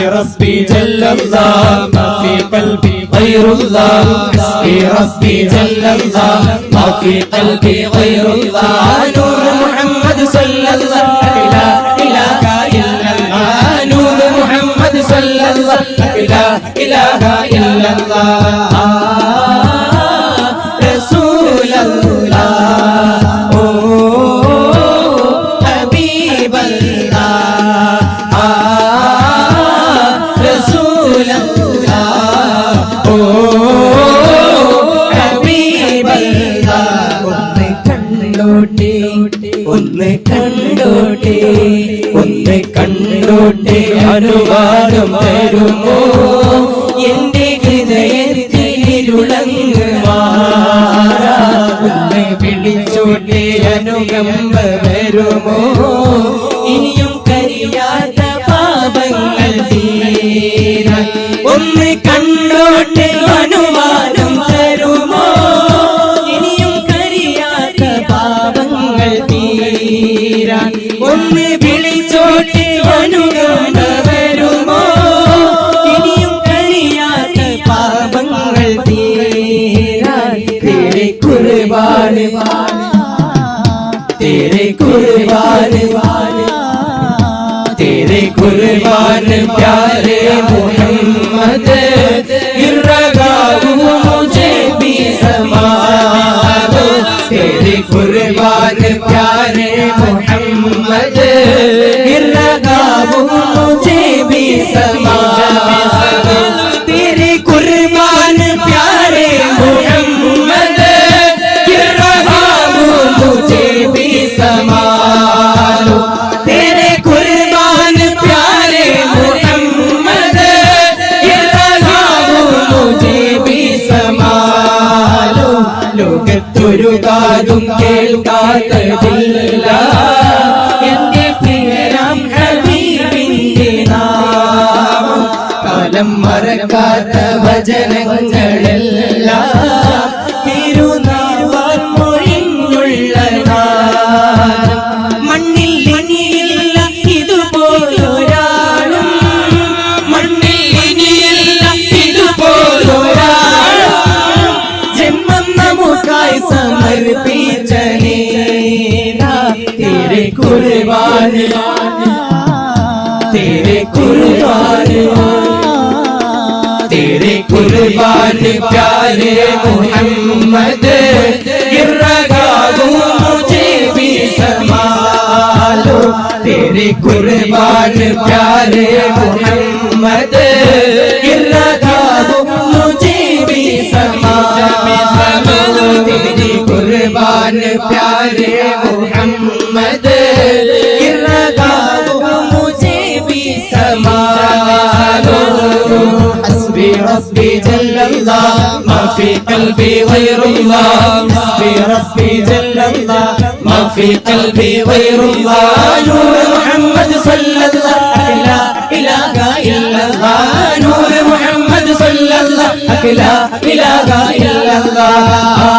ربي جل الله ما في قلبي غير الله حسبي ربي جل الله ما في قلبي غير الله نور محمد صلى الله لا إله إلا الله نور محمد صلى الله لا إله إلا الله رسول الله حبيب الله رسول الله حبيب الله ഒന്ന് കണ്ടോട്ടെ ഒന്ന് കണ്ടോട്ടെ അനുവാദം തരുമോ എന്റെ ഹൃദയത്തിരുളങ്ങുമാറാ ഒന്ന് വിളിച്ചോട്ടെ അനുകമ്പ വരുമോ ഇനിയും കരിയാത്ത പാപങ്ങൾ തീരാൻ ഒന്ന് കണ്ടോട്ടെ അനുവാദം തരുമോ ഇനിയും കരിയാത്ത പാപങ്ങൾ തീരാൻ ഒന്ന് വിളിച്ചോട്ടെ അനുകമ്പ വരുമോ ഇനിയും കരിയാത്ത പാപങ്ങൾ തീരാൻ തേരെ കുർബാൻ तेरे कुर्बान प्यारे मोहम्मद गिरगाओ मुझे भी संभालो तेरे कुर्बान प्यारे मोहम्मद गिरगाओ मुझे भी संभालो तेरे कुर्बान प्यारे मोहम्मद गिरगाओ मुझे भी संभालो तेरे कुर्बान प्यारे मोहम्मद गिरगाओ मुझे भी संभालो ലോകത്തൊരു കാതും കേൾക്കാത്തതില്ല എന്റെ പ്രിയരാം ഹബീബിന്റെ നാമം കാലം മറക്കാത്ത വചനങ്ങളെല്ലാം തിരുനാവാൽ മൊഴിഞ്ഞുള്ള നാദം മണ്ണിൽ ഇനിയില്ല ഇതുപോലൊരാളും മണ്ണിൽ ഇനിയില്ല ഇതുപോലൊരാളും ജന്മം നമുക്കായി സമർപ്പിച്ച നേതാ तेरे कुर्बाൻ तेरे कुर्बान तेरे कुर्बान प्यारे मोहम्मद गिरगाओ मुझे भी संभालो तेरे कुर्बान प्यारे मोहम्मद गिरगाओ मुझे भी संभालो तेरे कुर्बान प्यारे मोहम्मद गिरगाओ मुझे भी संभालो حسبي ربي جل الله ما في قلبي غير الله حسبي ربي جل الله ما في قلبي غير الله نور محمد صلى الله لا إله إلا الله نور محمد صلى الله لا إله إلا الله